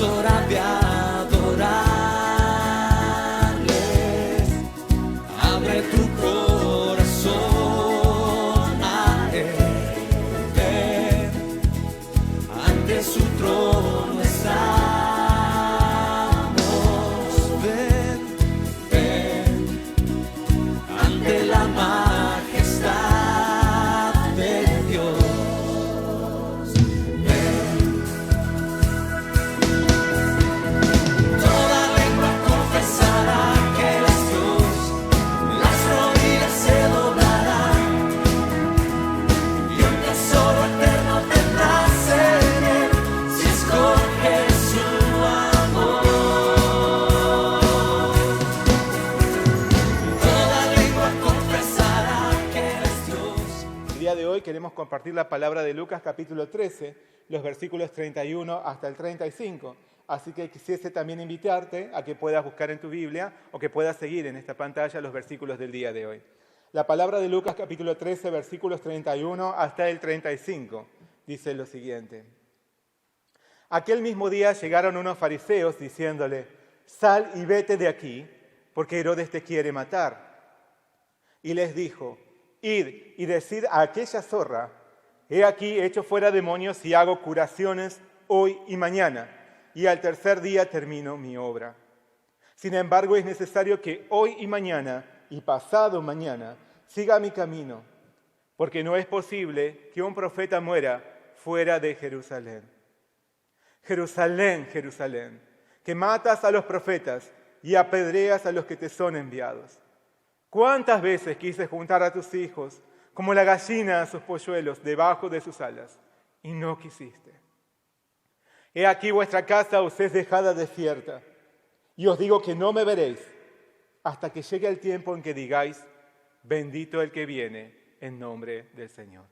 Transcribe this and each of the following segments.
hora de adorarles. Abre tu corazón a Él. Ven, ante su trono estamos. Ven, ven, ante la majestad de Dios. Hoy queremos compartir la palabra de Lucas capítulo 13, los versículos 31 hasta el 35. Así que quisiese también invitarte a que puedas buscar en tu Biblia o que puedas seguir en esta pantalla los versículos del día de hoy. La palabra de Lucas capítulo 13, versículos 31 hasta el 35, dice lo siguiente. Aquel mismo día llegaron unos fariseos diciéndole: sal y vete de aquí, porque Herodes te quiere matar. Y les dijo: id y decid a aquella zorra: he aquí echo fuera demonios y hago curaciones hoy y mañana, y al tercer día termino mi obra. Sin embargo, es necesario que hoy y mañana y pasado mañana siga mi camino, porque no es posible que un profeta muera fuera de Jerusalén. Jerusalén, Jerusalén, que matas a los profetas y apedreas a los que te son enviados. ¿Cuántas veces quise juntar a tus hijos como la gallina a sus polluelos debajo de sus alas, y no quisiste? He aquí vuestra casa os es dejada desierta, y os digo que no me veréis hasta que llegue el tiempo en que digáis: bendito el que viene en nombre del Señor.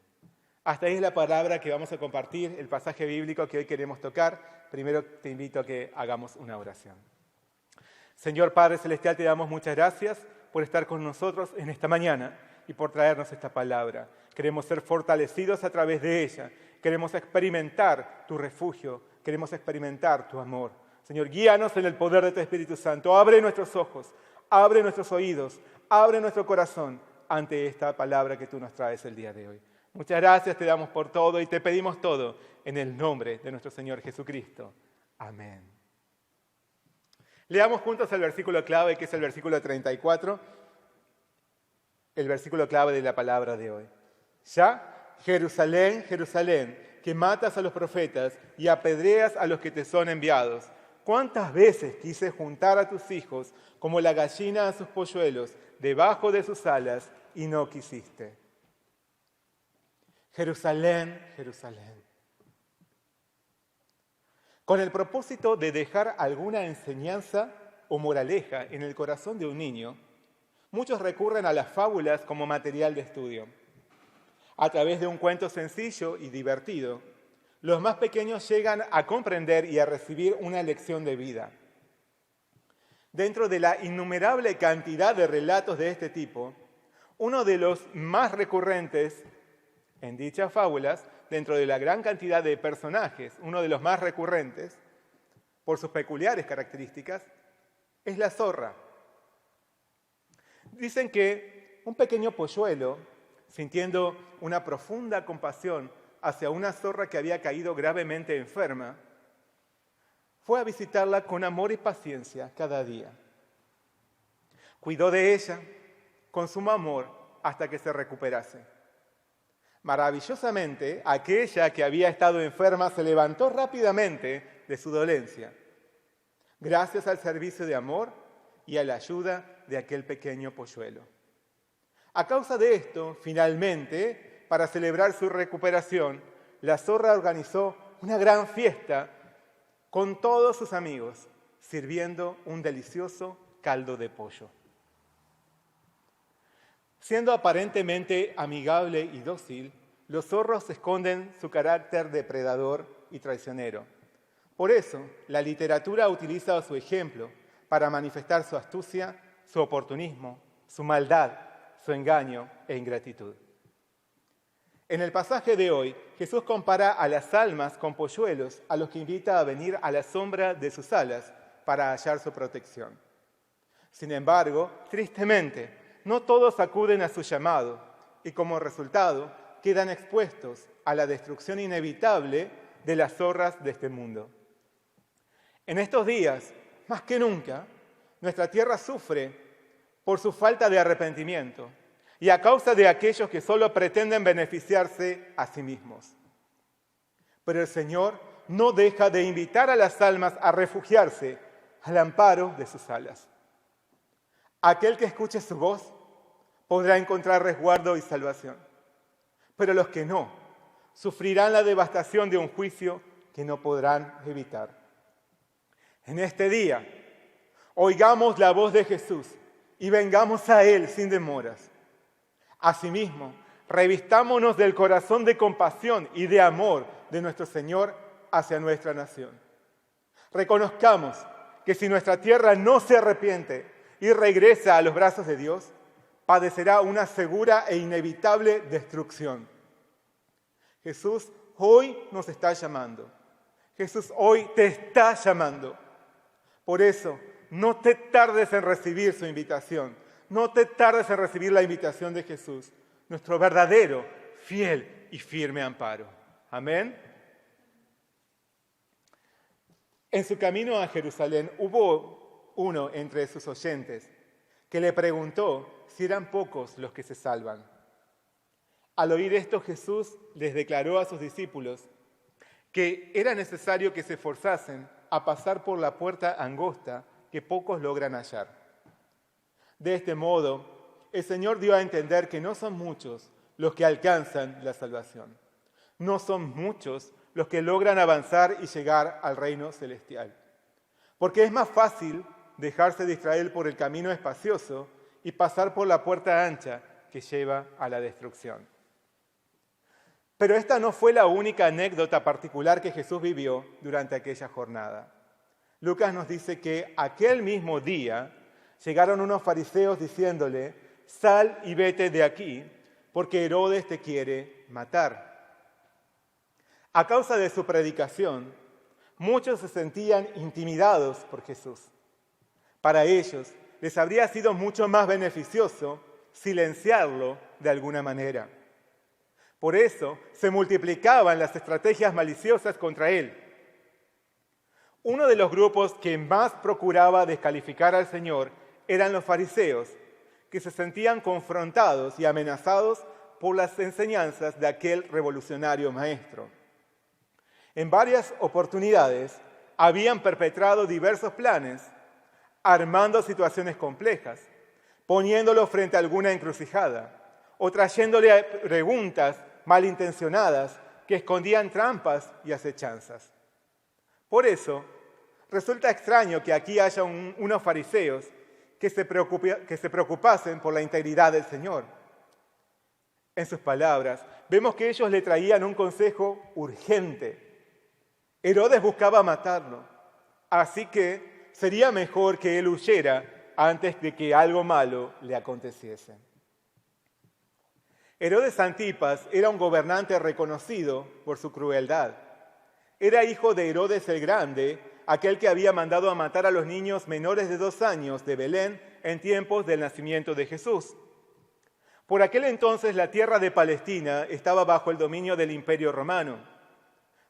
Hasta ahí es la palabra que vamos a compartir, el pasaje bíblico que hoy queremos tocar. Primero te invito a que hagamos una oración. Señor Padre Celestial, te damos muchas gracias por estar con nosotros en esta mañana y por traernos esta palabra. Queremos ser fortalecidos a través de ella. Queremos experimentar tu refugio. Queremos experimentar tu amor. Señor, guíanos en el poder de tu Espíritu Santo. Abre nuestros ojos, abre nuestros oídos, abre nuestro corazón ante esta palabra que tú nos traes el día de hoy. Muchas gracias te damos por todo y te pedimos todo en el nombre de nuestro Señor Jesucristo. Amén. Leamos juntos el versículo clave, que es el versículo 34, el versículo clave de la palabra de hoy. Ya, Jerusalén, Jerusalén, que matas a los profetas y apedreas a los que te son enviados. ¿Cuántas veces quise juntar a tus hijos como la gallina a sus polluelos debajo de sus alas y no quisiste? Jerusalén, Jerusalén. Con el propósito de dejar alguna enseñanza o moraleja en el corazón de un niño, muchos recurren a las fábulas como material de estudio. A través de un cuento sencillo y divertido, los más pequeños llegan a comprender y a recibir una lección de vida. Dentro de la innumerable cantidad de relatos de este tipo, uno de los más recurrentes en dichas fábulas, dentro de la gran cantidad de personajes, uno de los más recurrentes, por sus peculiares características, es la zorra. Dicen que un pequeño polluelo, sintiendo una profunda compasión hacia una zorra que había caído gravemente enferma, fue a visitarla con amor y paciencia cada día. Cuidó de ella con sumo amor hasta que se recuperase. Maravillosamente, aquella que había estado enferma se levantó rápidamente de su dolencia, gracias al servicio de amor y a la ayuda de aquel pequeño polluelo. A causa de esto, finalmente, para celebrar su recuperación, la zorra organizó una gran fiesta con todos sus amigos, sirviendo un delicioso caldo de pollo. Siendo aparentemente amigable y dócil, los zorros esconden su carácter depredador y traicionero. Por eso, la literatura utiliza su ejemplo para manifestar su astucia, su oportunismo, su maldad, su engaño e ingratitud. En el pasaje de hoy, Jesús compara a las almas con polluelos a los que invita a venir a la sombra de sus alas para hallar su protección. Sin embargo, tristemente, no todos acuden a su llamado y como resultado quedan expuestos a la destrucción inevitable de las zorras de este mundo. En estos días, más que nunca, nuestra tierra sufre por su falta de arrepentimiento y a causa de aquellos que solo pretenden beneficiarse a sí mismos. Pero el Señor no deja de invitar a las almas a refugiarse al amparo de sus alas. Aquel que escuche su voz podrá encontrar resguardo y salvación, pero los que no, sufrirán la devastación de un juicio que no podrán evitar. En este día, oigamos la voz de Jesús y vengamos a Él sin demoras. Asimismo, revistámonos del corazón de compasión y de amor de nuestro Señor hacia nuestra nación. Reconozcamos que si nuestra tierra no se arrepiente y regresa a los brazos de Dios, padecerá una segura e inevitable destrucción. Jesús hoy nos está llamando. Jesús hoy te está llamando. Por eso, no te tardes en recibir su invitación. No te tardes en recibir la invitación de Jesús, nuestro verdadero, fiel y firme amparo. Amén. En su camino a Jerusalén hubo uno entre sus oyentes que le preguntó si eran pocos los que se salvan. Al oír esto, Jesús les declaró a sus discípulos que era necesario que se esforzasen a pasar por la puerta angosta que pocos logran hallar. De este modo, el Señor dio a entender que no son muchos los que alcanzan la salvación. No son muchos los que logran avanzar y llegar al reino celestial. Porque es más fácil dejarse distraer por el camino espacioso y pasar por la puerta ancha que lleva a la destrucción. Pero esta no fue la única anécdota particular que Jesús vivió durante aquella jornada. Lucas nos dice que aquel mismo día llegaron unos fariseos diciéndole: sal y vete de aquí, porque Herodes te quiere matar. A causa de su predicación, muchos se sentían intimidados por Jesús. Para ellos, les habría sido mucho más beneficioso silenciarlo de alguna manera. Por eso, se multiplicaban las estrategias maliciosas contra él. Uno de los grupos que más procuraba descalificar al Señor eran los fariseos, que se sentían confrontados y amenazados por las enseñanzas de aquel revolucionario maestro. En varias oportunidades habían perpetrado diversos planes, armando situaciones complejas, poniéndolo frente a alguna encrucijada o trayéndole preguntas malintencionadas que escondían trampas y acechanzas. Por eso, resulta extraño que aquí haya unos fariseos que se preocupasen por la integridad del Señor. En sus palabras, vemos que ellos le traían un consejo urgente. Herodes buscaba matarlo, así que sería mejor que él huyera antes de que algo malo le aconteciese. Herodes Antipas era un gobernante reconocido por su crueldad. Era hijo de Herodes el Grande, aquel que había mandado a matar a los niños menores de 2 años de Belén en tiempos del nacimiento de Jesús. Por aquel entonces la tierra de Palestina estaba bajo el dominio del Imperio Romano.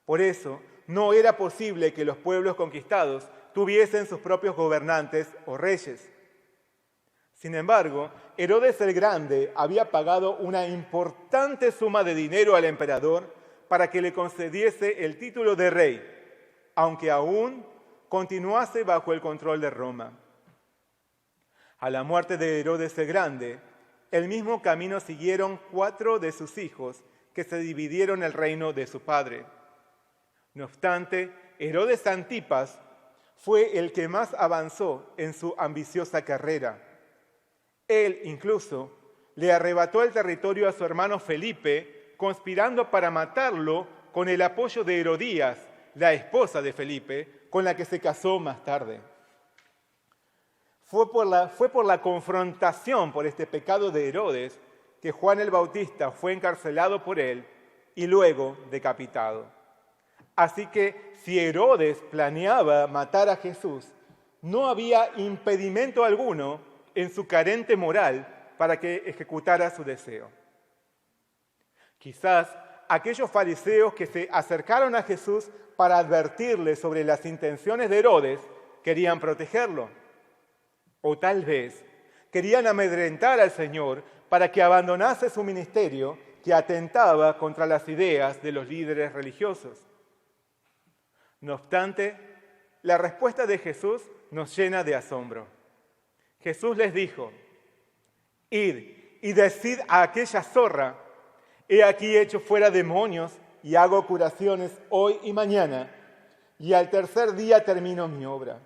Por eso, no era posible que los pueblos conquistados tuviesen sus propios gobernantes o reyes. Sin embargo, Herodes el Grande había pagado una importante suma de dinero al emperador para que le concediese el título de rey, aunque aún continuase bajo el control de Roma. A la muerte de Herodes el Grande, el mismo camino siguieron 4 de sus hijos que se dividieron el reino de su padre. No obstante, Herodes Antipas fue el que más avanzó en su ambiciosa carrera. Él incluso le arrebató el territorio a su hermano Felipe, conspirando para matarlo con el apoyo de Herodías, la esposa de Felipe, con la que se casó más tarde. Fue por la confrontación por este pecado de Herodes que Juan el Bautista fue encarcelado por él y luego decapitado. Así que si Herodes planeaba matar a Jesús, no había impedimento alguno en su carente moral para que ejecutara su deseo. Quizás aquellos fariseos que se acercaron a Jesús para advertirle sobre las intenciones de Herodes querían protegerlo. O tal vez querían amedrentar al Señor para que abandonase su ministerio que atentaba contra las ideas de los líderes religiosos. No obstante, la respuesta de Jesús nos llena de asombro. Jesús les dijo: «Id y decid a aquella zorra, he aquí echo fuera demonios y hago curaciones hoy y mañana, y al tercer día termino mi obra.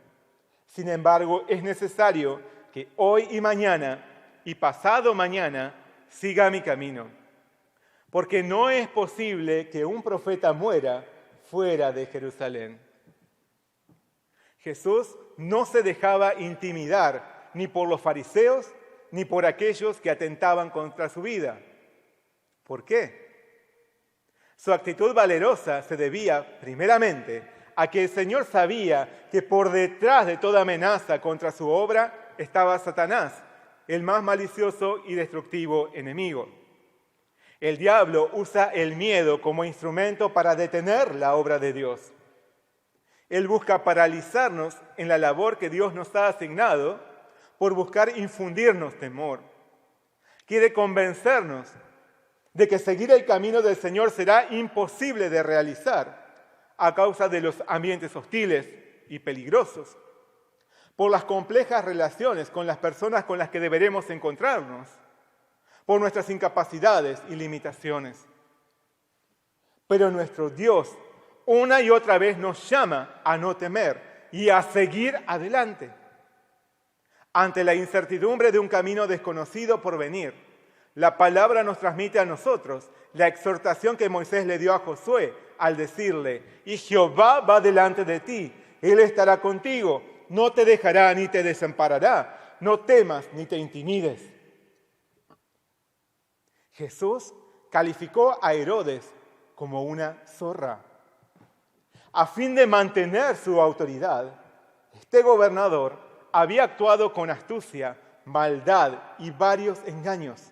Sin embargo, es necesario que hoy y mañana y pasado mañana siga mi camino, porque no es posible que un profeta muera fuera de Jerusalén». Jesús no se dejaba intimidar ni por los fariseos ni por aquellos que atentaban contra su vida. ¿Por qué? Su actitud valerosa se debía, primeramente, a que el Señor sabía que por detrás de toda amenaza contra su obra estaba Satanás, el más malicioso y destructivo enemigo. El diablo usa el miedo como instrumento para detener la obra de Dios. Él busca paralizarnos en la labor que Dios nos ha asignado por buscar infundirnos temor. Quiere convencernos de que seguir el camino del Señor será imposible de realizar a causa de los ambientes hostiles y peligrosos, por las complejas relaciones con las personas con las que deberemos encontrarnos, por nuestras incapacidades y limitaciones. Pero nuestro Dios una y otra vez nos llama a no temer y a seguir adelante. Ante la incertidumbre de un camino desconocido por venir, la palabra nos transmite a nosotros la exhortación que Moisés le dio a Josué al decirle: «Y Jehová va delante de ti, Él estará contigo, no te dejará ni te desamparará, no temas ni te intimides». Jesús calificó a Herodes como una zorra. A fin de mantener su autoridad, este gobernador había actuado con astucia, maldad y varios engaños.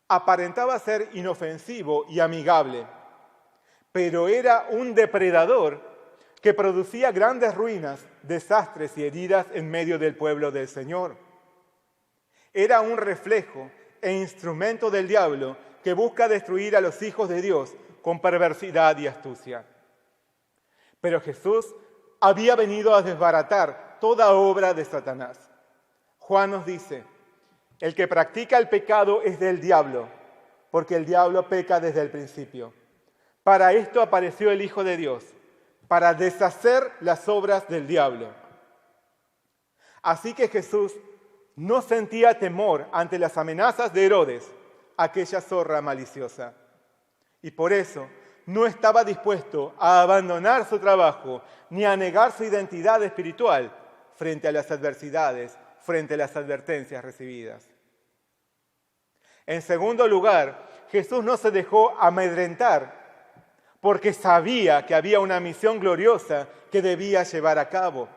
Aparentaba ser inofensivo y amigable, pero era un depredador que producía grandes ruinas, desastres y heridas en medio del pueblo del Señor. Era un reflejo e instrumento del diablo que busca destruir a los hijos de Dios con perversidad y astucia. Pero Jesús había venido a desbaratar toda obra de Satanás. Juan nos dice: «El que practica el pecado es del diablo, porque el diablo peca desde el principio. Para esto apareció el Hijo de Dios, para deshacer las obras del diablo». Así que Jesús no sentía temor ante las amenazas de Herodes, aquella zorra maliciosa. Y por eso no estaba dispuesto a abandonar su trabajo ni a negar su identidad espiritual frente a las adversidades, frente a las advertencias recibidas. En segundo lugar, Jesús no se dejó amedrentar porque sabía que había una misión gloriosa que debía llevar a cabo.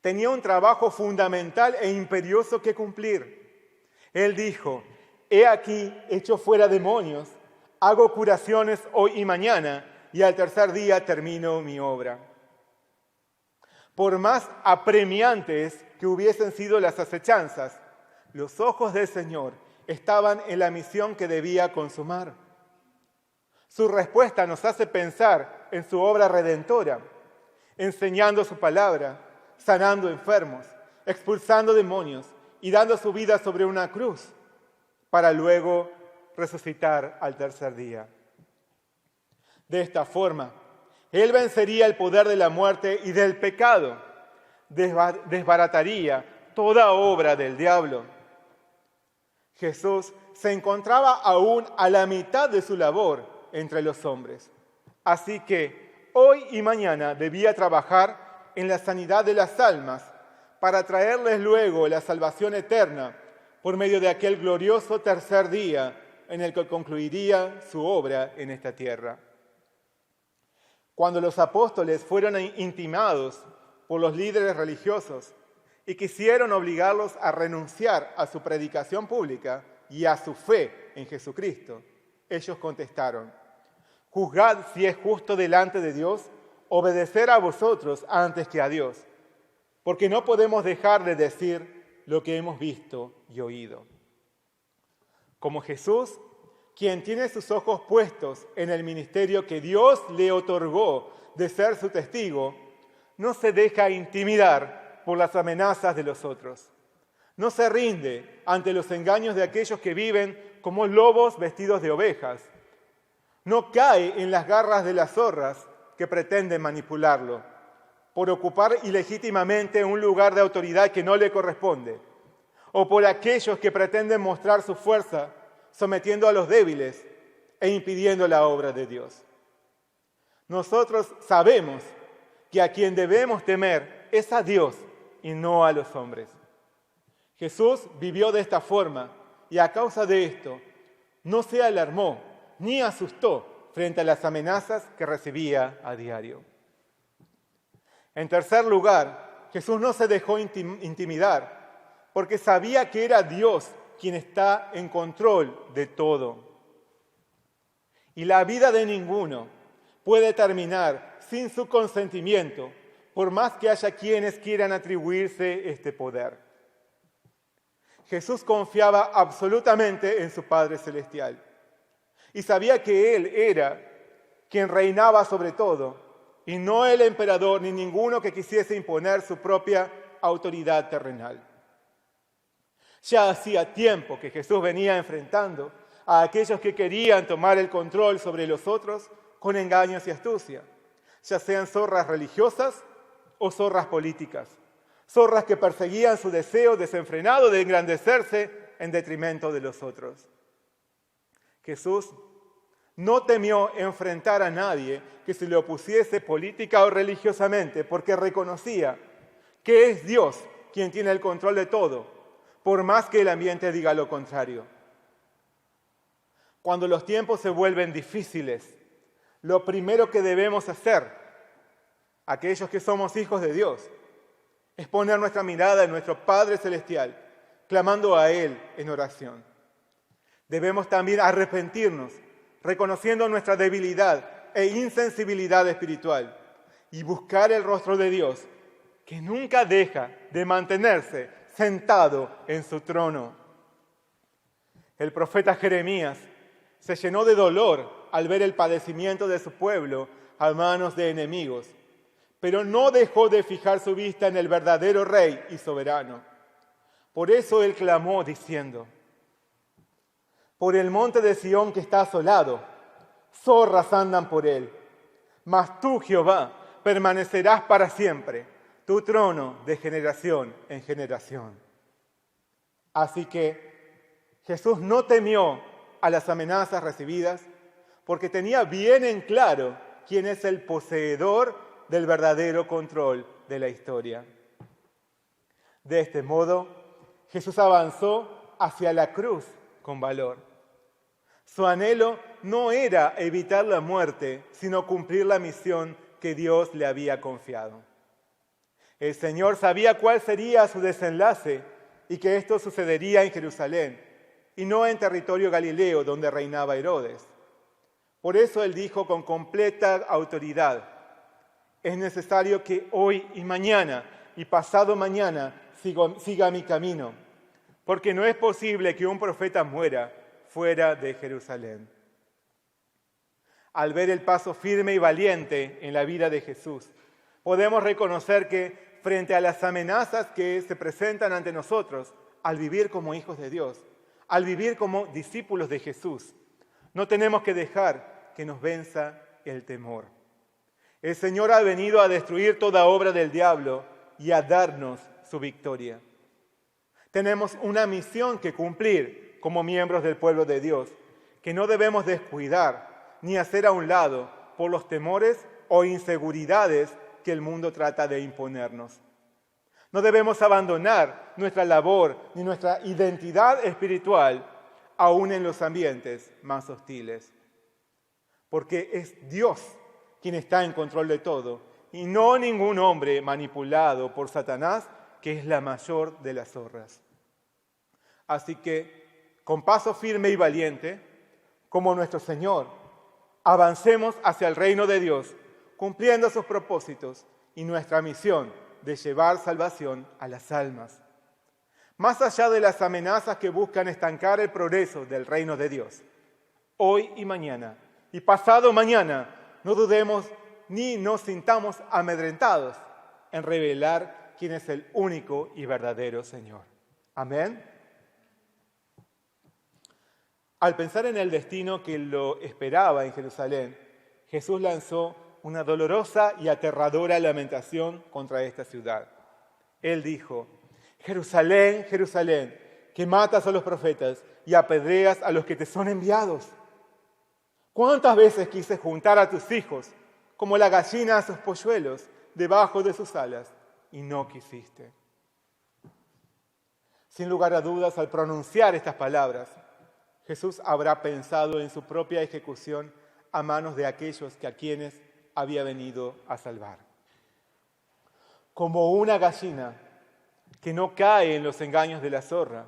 Tenía un trabajo fundamental e imperioso que cumplir. Él dijo: «He aquí, echo fuera demonios, hago curaciones hoy y mañana, y al tercer día termino mi obra». Por más apremiantes que hubiesen sido las acechanzas, los ojos del Señor estaban en la misión que debía consumar. Su respuesta nos hace pensar en su obra redentora, enseñando su palabra, sanando enfermos, expulsando demonios y dando su vida sobre una cruz, para luego resucitar al tercer día. De esta forma, Él vencería el poder de la muerte y del pecado, desbarataría toda obra del diablo. Jesús se encontraba aún a la mitad de su labor entre los hombres. Así que hoy y mañana debía trabajar en la sanidad de las almas para traerles luego la salvación eterna por medio de aquel glorioso tercer día en el que concluiría su obra en esta tierra. Cuando los apóstoles fueron intimados por los líderes religiosos y quisieron obligarlos a renunciar a su predicación pública y a su fe en Jesucristo, ellos contestaron: juzgad si es justo delante de Dios obedecer a vosotros antes que a Dios, porque no podemos dejar de decir lo que hemos visto y oído. Como Jesús, quien tiene sus ojos puestos en el ministerio que Dios le otorgó de ser su testigo, no se deja intimidar por las amenazas de los otros. No se rinde ante los engaños de aquellos que viven como lobos vestidos de ovejas. No cae en las garras de las zorras que pretenden manipularlo por ocupar ilegítimamente un lugar de autoridad que no le corresponde, o por aquellos que pretenden mostrar su fuerza sometiendo a los débiles e impidiendo la obra de Dios. Nosotros sabemos que a quien debemos temer es a Dios y no a los hombres. Jesús vivió de esta forma y a causa de esto no se alarmó ni asustó frente a las amenazas que recibía a diario. En tercer lugar, Jesús no se dejó intimidar porque sabía que era Dios quien está en control de todo. Y la vida de ninguno puede terminar sin su consentimiento, por más que haya quienes quieran atribuirse este poder. Jesús confiaba absolutamente en su Padre Celestial y sabía que Él era quien reinaba sobre todo y no el emperador ni ninguno que quisiese imponer su propia autoridad terrenal. Ya hacía tiempo que Jesús venía enfrentando a aquellos que querían tomar el control sobre los otros con engaños y astucia, ya sean zorras religiosas o zorras políticas, zorras que perseguían su deseo desenfrenado de engrandecerse en detrimento de los otros. Jesús no temió enfrentar a nadie que se le opusiese política o religiosamente, porque reconocía que es Dios quien tiene el control de todo, por más que el ambiente diga lo contrario. Cuando los tiempos se vuelven difíciles, lo primero que debemos hacer, aquellos que somos hijos de Dios, es poner nuestra mirada en nuestro Padre Celestial, clamando a Él en oración. Debemos también arrepentirnos, reconociendo nuestra debilidad e insensibilidad espiritual, y buscar el rostro de Dios, que nunca deja de mantenerse sentado en su trono. El profeta Jeremías se llenó de dolor al ver el padecimiento de su pueblo a manos de enemigos, pero no dejó de fijar su vista en el verdadero Rey y soberano. Por eso él clamó diciendo: por el monte de Sión que está asolado, zorras andan por él, mas tú, Jehová, permanecerás para siempre, tu trono de generación en generación. Así que Jesús no temió a las amenazas recibidas porque tenía bien en claro quién es el poseedor del verdadero control de la historia. De este modo, Jesús avanzó hacia la cruz con valor. Su anhelo no era evitar la muerte, sino cumplir la misión que Dios le había confiado. El Señor sabía cuál sería su desenlace y que esto sucedería en Jerusalén y no en territorio galileo donde reinaba Herodes. Por eso Él dijo con completa autoridad: es necesario que hoy y mañana y pasado mañana siga mi camino, porque no es posible que un profeta muera fuera de Jerusalén. Al ver el paso firme y valiente en la vida de Jesús, podemos reconocer que frente a las amenazas que se presentan ante nosotros, al vivir como hijos de Dios, al vivir como discípulos de Jesús, no tenemos que dejar que nos venza el temor. El Señor ha venido a destruir toda obra del diablo y a darnos su victoria. Tenemos una misión que cumplir como miembros del pueblo de Dios, que no debemos descuidar ni hacer a un lado por los temores o inseguridades que el mundo trata de imponernos. No debemos abandonar nuestra labor ni nuestra identidad espiritual aún en los ambientes más hostiles. Porque es Dios quien está en control de todo y no ningún hombre manipulado por Satanás, que es la mayor de las zorras. Así que, con paso firme y valiente, como nuestro Señor, avancemos hacia el reino de Dios, cumpliendo sus propósitos y nuestra misión de llevar salvación a las almas. Más allá de las amenazas que buscan estancar el progreso del reino de Dios, hoy y mañana, y pasado mañana, no dudemos ni nos sintamos amedrentados en revelar quién es el único y verdadero Señor. Amén. Al pensar en el destino que lo esperaba en Jerusalén, Jesús lanzó una dolorosa y aterradora lamentación contra esta ciudad. Él dijo: Jerusalén, Jerusalén, que matas a los profetas y apedreas a los que te son enviados. ¿Cuántas veces quise juntar a tus hijos, como la gallina a sus polluelos, debajo de sus alas, y no quisiste? Sin lugar a dudas, al pronunciar estas palabras, Jesús habrá pensado en su propia ejecución a manos de aquellos a quienes había venido a salvar. Como una gallina que no cae en los engaños de la zorra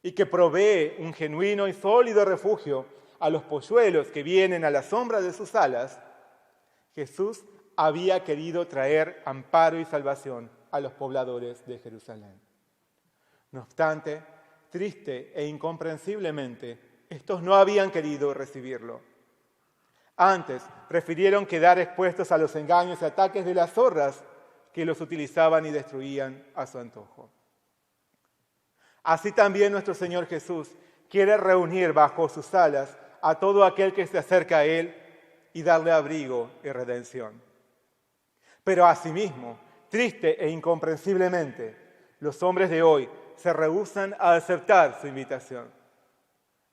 y que provee un genuino y sólido refugio a los polluelos que vienen a la sombra de sus alas, Jesús había querido traer amparo y salvación a los pobladores de Jerusalén. No obstante, triste e incomprensiblemente, estos no habían querido recibirlo. Antes, prefirieron quedar expuestos a los engaños y ataques de las zorras que los utilizaban y destruían a su antojo. Así también nuestro Señor Jesús quiere reunir bajo sus alas a todo aquel que se acerca a Él y darle abrigo y redención. Pero asimismo, triste e incomprensiblemente, los hombres de hoy se rehúsan a aceptar su invitación.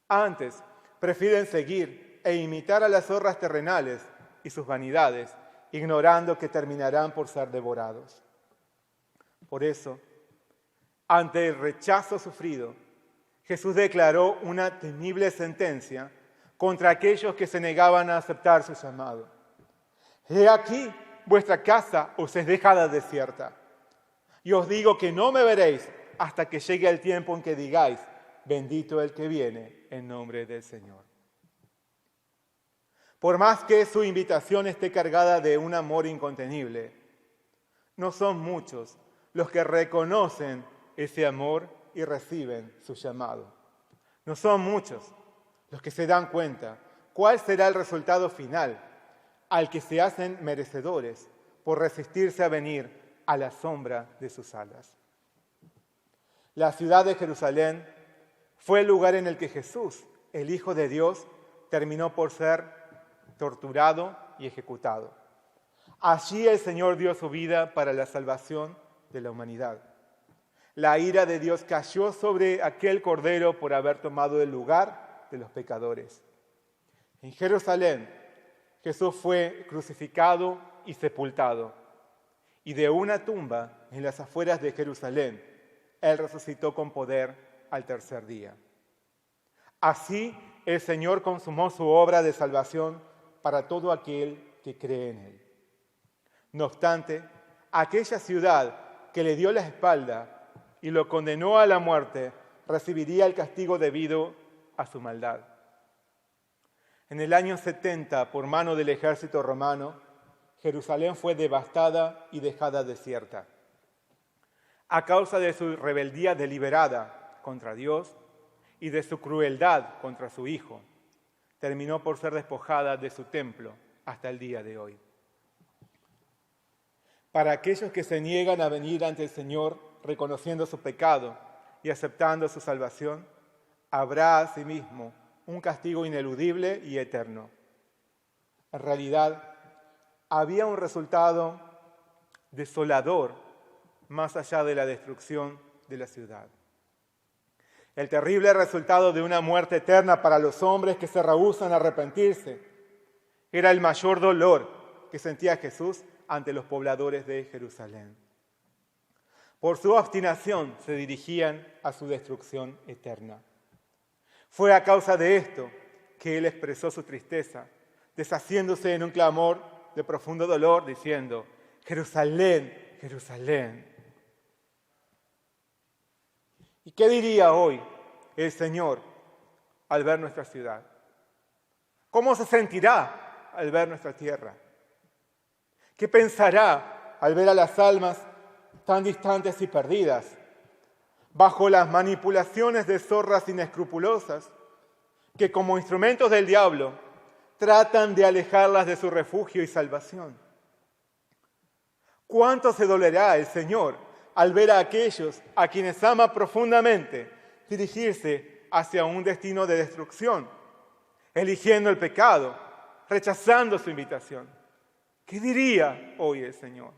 Antes, prefieren seguir e imitar a las zorras terrenales y sus vanidades, ignorando que terminarán por ser devorados. Por eso, ante el rechazo sufrido, Jesús declaró una temible sentencia contra aquellos que se negaban a aceptar su llamado. He aquí, vuestra casa os es dejada desierta. Y os digo que no me veréis hasta que llegue el tiempo en que digáis: bendito el que viene en nombre del Señor. Por más que su invitación esté cargada de un amor incontenible, no son muchos los que reconocen ese amor y reciben su llamado. No son muchos los que se dan cuenta cuál será el resultado final al que se hacen merecedores por resistirse a venir a la sombra de sus alas. La ciudad de Jerusalén fue el lugar en el que Jesús, el Hijo de Dios, terminó por ser torturado y ejecutado. Allí el Señor dio su vida para la salvación de la humanidad. La ira de Dios cayó sobre aquel cordero por haber tomado el lugar de los pecadores. En Jerusalén, Jesús fue crucificado y sepultado. Y de una tumba en las afueras de Jerusalén, Él resucitó con poder al tercer día. Así, el Señor consumó su obra de salvación para todo aquel que cree en Él. No obstante, aquella ciudad que le dio la espalda y lo condenó a la muerte, recibiría el castigo debido a su maldad. En el año 70, por mano del ejército romano, Jerusalén fue devastada y dejada desierta. A causa de su rebeldía deliberada contra Dios y de su crueldad contra su Hijo, terminó por ser despojada de su templo hasta el día de hoy. Para aquellos que se niegan a venir ante el Señor reconociendo su pecado y aceptando su salvación, habrá asimismo un castigo ineludible y eterno. En realidad, había un resultado desolador más allá de la destrucción de la ciudad. El terrible resultado de una muerte eterna para los hombres que se rehúsan a arrepentirse era el mayor dolor que sentía Jesús ante los pobladores de Jerusalén. Por su obstinación se dirigían a su destrucción eterna. Fue a causa de esto que él expresó su tristeza, deshaciéndose en un clamor de profundo dolor, diciendo: Jerusalén, Jerusalén. ¿Y qué diría hoy el Señor al ver nuestra ciudad? ¿Cómo se sentirá al ver nuestra tierra? ¿Qué pensará al ver a las almas tan distantes y perdidas, bajo las manipulaciones de zorras inescrupulosas que como instrumentos del diablo tratan de alejarlas de su refugio y salvación? ¿Cuánto se dolerá el Señor al ver a aquellos a quienes ama profundamente dirigirse hacia un destino de destrucción, eligiendo el pecado, rechazando su invitación? ¿Qué diría hoy el Señor?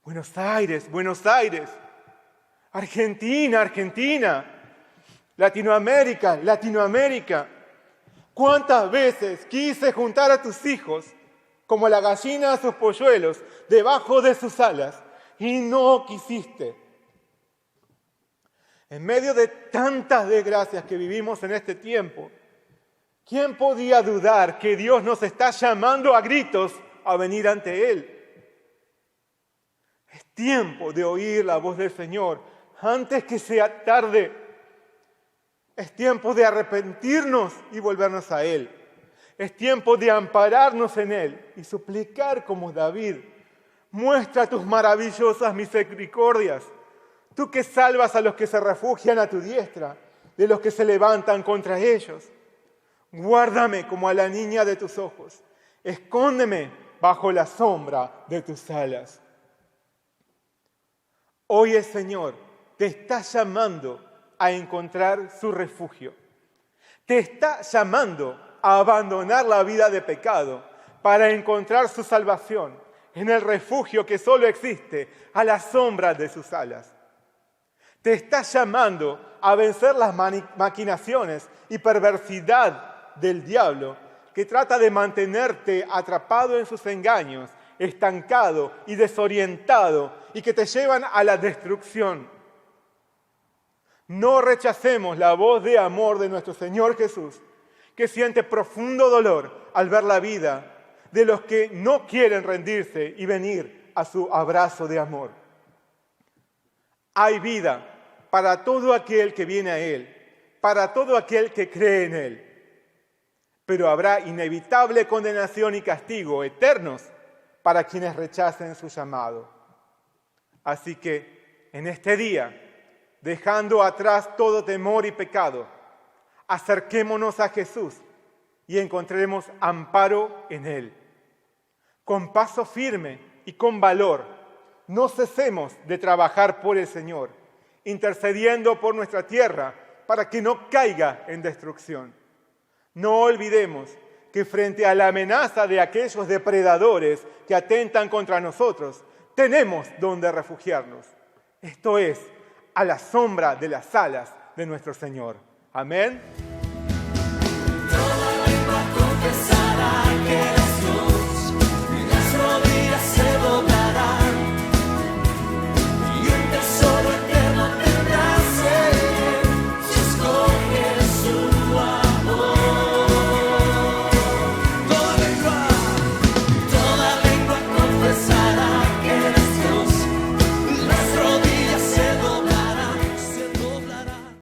Buenos Aires, Buenos Aires. Argentina, Argentina. Latinoamérica, Latinoamérica. ¿Cuántas veces quise juntar a tus hijos como la gallina a sus polluelos debajo de sus alas y no quisiste? En medio de tantas desgracias que vivimos en este tiempo, ¿quién podía dudar que Dios nos está llamando a gritos a venir ante Él? Es tiempo de oír la voz del Señor antes que sea tarde. Es tiempo de arrepentirnos y volvernos a Él. Es tiempo de ampararnos en Él y suplicar como David: muestra tus maravillosas misericordias, tú que salvas a los que se refugian a tu diestra, de los que se levantan contra ellos. Guárdame como a la niña de tus ojos, escóndeme bajo la sombra de tus alas. Hoy el Señor te está llamando a encontrar su refugio. Te está llamando a abandonar la vida de pecado para encontrar su salvación en el refugio que solo existe a la sombra de sus alas. Te está llamando a vencer las maquinaciones y perversidad del diablo que trata de mantenerte atrapado en sus engaños, estancado y desorientado, y que te llevan a la destrucción. No rechacemos la voz de amor de nuestro Señor Jesús, que siente profundo dolor al ver la vida de los que no quieren rendirse y venir a su abrazo de amor. Hay vida para todo aquel que viene a Él, para todo aquel que cree en Él. Pero habrá inevitable condenación y castigo eternos para quienes rechacen su llamado. Así que en este día, dejando atrás todo temor y pecado, acerquémonos a Jesús y encontremos amparo en Él. Con paso firme y con valor, no cesemos de trabajar por el Señor, intercediendo por nuestra tierra para que no caiga en destrucción. No olvidemos que frente a la amenaza de aquellos depredadores que atentan contra nosotros, tenemos donde refugiarnos. Esto es, a la sombra de las alas de nuestro Señor. Amén.